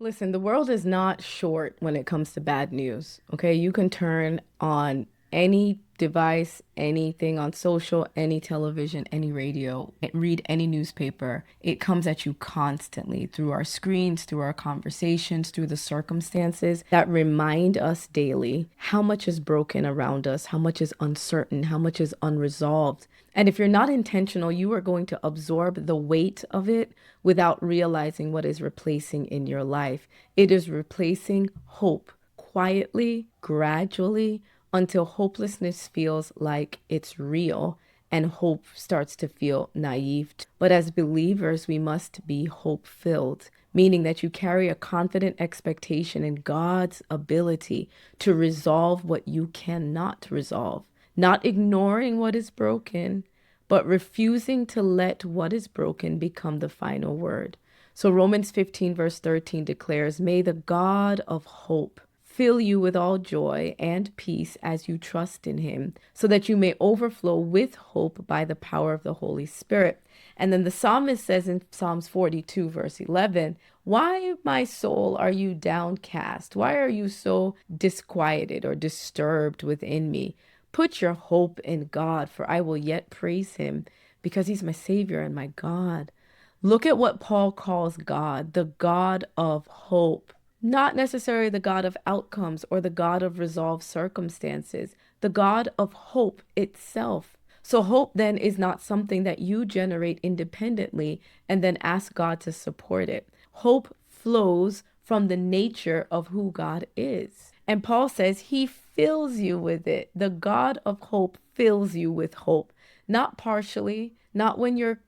Listen, the world is not short when it comes to bad news. Okay. You can turn on any device, anything on social, any television, any radio, read any newspaper. It comes at you constantly through our screens, through our conversations, through the circumstances that remind us daily how much is broken around us, how much is uncertain, how much is unresolved. And if you're not intentional, you are going to absorb the weight of it without realizing what is replacing in your life. It is replacing hope quietly, gradually, until hopelessness feels like it's real and hope starts to feel naive. But as believers, we must be hope filled, meaning that you carry a confident expectation in God's ability to resolve what you cannot resolve, not ignoring what is broken, but refusing to let what is broken become the final word. So Romans 15, verse 13 declares, "May the God of hope fill you with all joy and peace as you trust in him, so that you may overflow with hope by the power of the Holy Spirit." And then the psalmist says in Psalms 42, verse 11, "Why, my soul, are you downcast? Why are you so disquieted or disturbed within me? Put your hope in God, for I will yet praise him, because he's my Savior and my God." Look at what Paul calls God, the God of hope. Not necessarily the God of outcomes or the God of resolved circumstances, the God of hope itself. So, hope then is not something that you generate independently and then ask God to support it. Hope flows from the nature of who God is. And Paul says he fills you with it. The God of hope fills you with hope, not partially, not when your,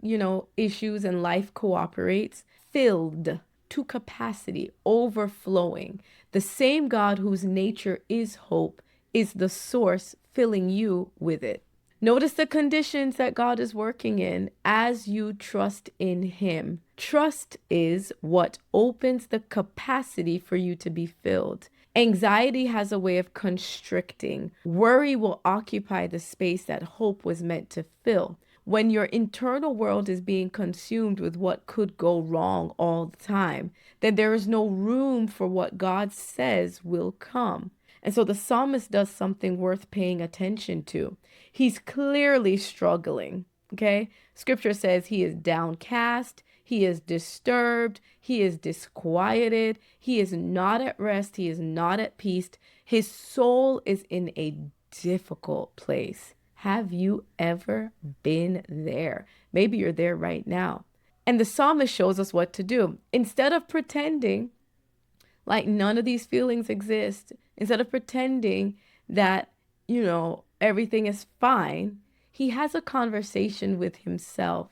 issues and life cooperates, filled to capacity, overflowing. The same God whose nature is hope is the source filling you with it. Notice the conditions that God is working in as you trust in him. Trust is what opens the capacity for you to be filled. Anxiety has a way of constricting. Worry will occupy the space that hope was meant to fill. When your internal world is being consumed with what could go wrong all the time, then there is no room for what God says will come. And so the psalmist does something worth paying attention to. He's clearly struggling. Okay. Scripture says he is downcast. He is disturbed. He is disquieted. He is not at rest. He is not at peace. His soul is in a difficult place. Have you ever been there? Maybe you're there right now. And the psalmist shows us what to do. Instead of pretending like none of these feelings exist, instead of pretending that, everything is fine, he has a conversation with himself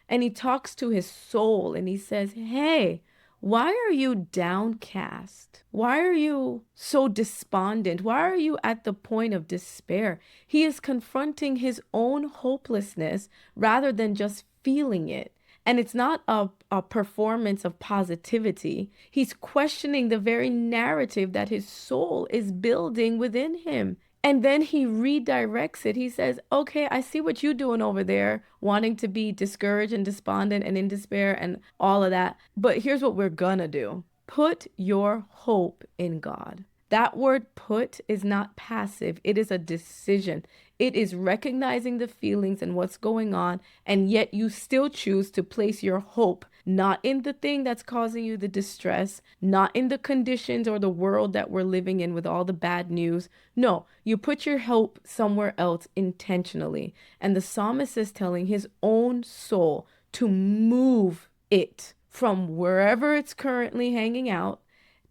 and he talks to his soul and he says, "Hey, why are you downcast? Why are you so despondent? Why are you at the point of despair?" He is confronting his own hopelessness rather than just feeling it. And it's not a performance of positivity. He's questioning the very narrative that his soul is building within him. And then he redirects it. He says, "Okay, I see what you're doing over there, wanting to be discouraged and despondent and in despair and all of that. But here's what we're gonna do. Put your hope in God." That word put is not passive, it is a decision. It is recognizing the feelings and what's going on, and yet you still choose to place your hope not in the thing that's causing you the distress, not in the conditions or the world that we're living in with all the bad news. No, you put your hope somewhere else intentionally. And the psalmist is telling his own soul to move it from wherever it's currently hanging out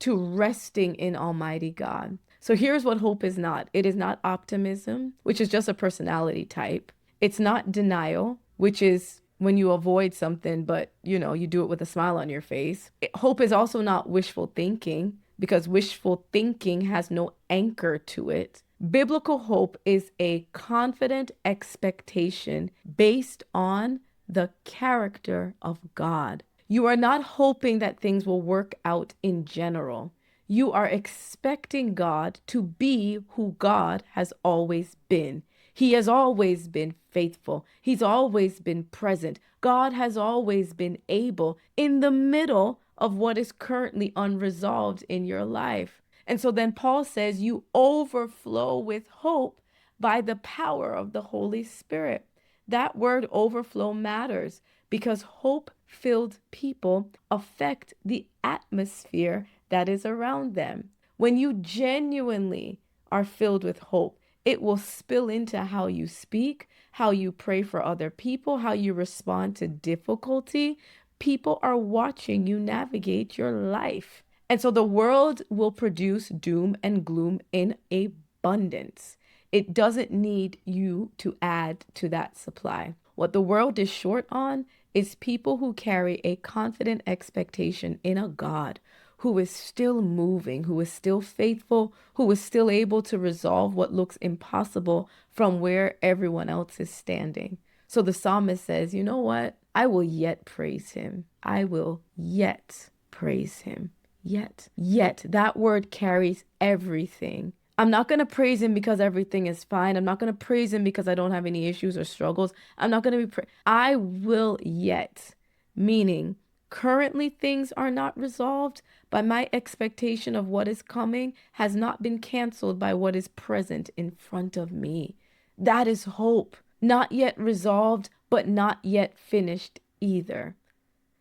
to resting in Almighty God. So here's what hope is not. It is not optimism, which is just a personality type. It's not denial, which is when you avoid something, but you do it with a smile on your face. Hope is also not wishful thinking because wishful thinking has no anchor to it. Biblical hope is a confident expectation based on the character of God. You are not hoping that things will work out in general. You are expecting God to be who God has always been. He has always been faithful. He's always been present. God has always been able in the middle of what is currently unresolved in your life. And so then Paul says you overflow with hope by the power of the Holy Spirit. That word overflow matters because hope-filled people affect the atmosphere that is around them. When you genuinely are filled with hope, it will spill into how you speak, how you pray for other people, how you respond to difficulty. People are watching you navigate your life. And so the world will produce doom and gloom in abundance. It doesn't need you to add to that supply. What the world is short on is people who carry a confident expectation in a God who is still moving, who is still faithful, who is still able to resolve what looks impossible from where everyone else is standing. So the psalmist says, you know what? I will yet praise him. I will yet praise him. Yet, that word carries everything. I'm not going to praise him because everything is fine. I'm not going to praise him because I don't have any issues or struggles. I'm not going to I will yet, meaning currently things are not resolved, but my expectation of what is coming has not been canceled by what is present in front of me. That is hope. Not yet resolved, but not yet finished either.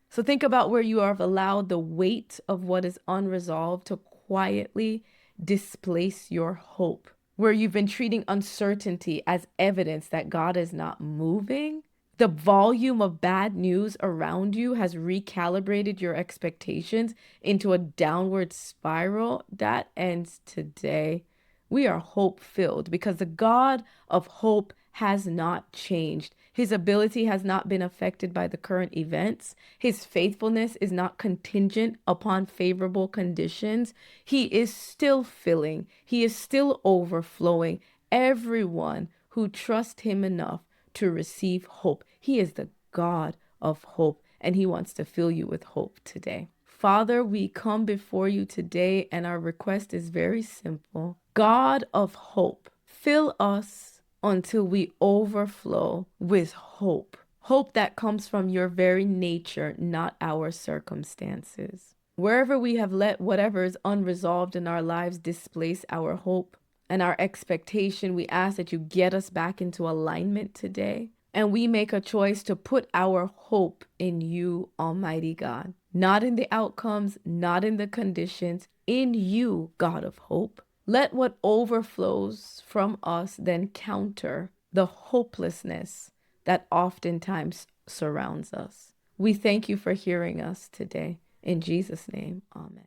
So think about where you have allowed the weight of what is unresolved to quietly displace your hope, where you've been treating uncertainty as evidence that God is not moving. The volume of bad news around you has recalibrated your expectations into a downward spiral that ends today. We are hope filled because the God of hope has not changed. His ability has not been affected by the current events. His faithfulness is not contingent upon favorable conditions. He is still filling, he is still overflowing everyone who trusts him enough to receive hope. He is the God of hope, and he wants to fill you with hope today. Father, we come before you today, and our request is very simple. God of hope, fill us until we overflow with hope. Hope that comes from your very nature, not our circumstances. Wherever we have let whatever is unresolved in our lives displace our hope and our expectation, we ask that you get us back into alignment today. And we make a choice to put our hope in you, Almighty God. Not in the outcomes, not in the conditions, in you, God of hope. Let what overflows from us then counter the hopelessness that oftentimes surrounds us. We thank you for hearing us today. In Jesus' name, amen.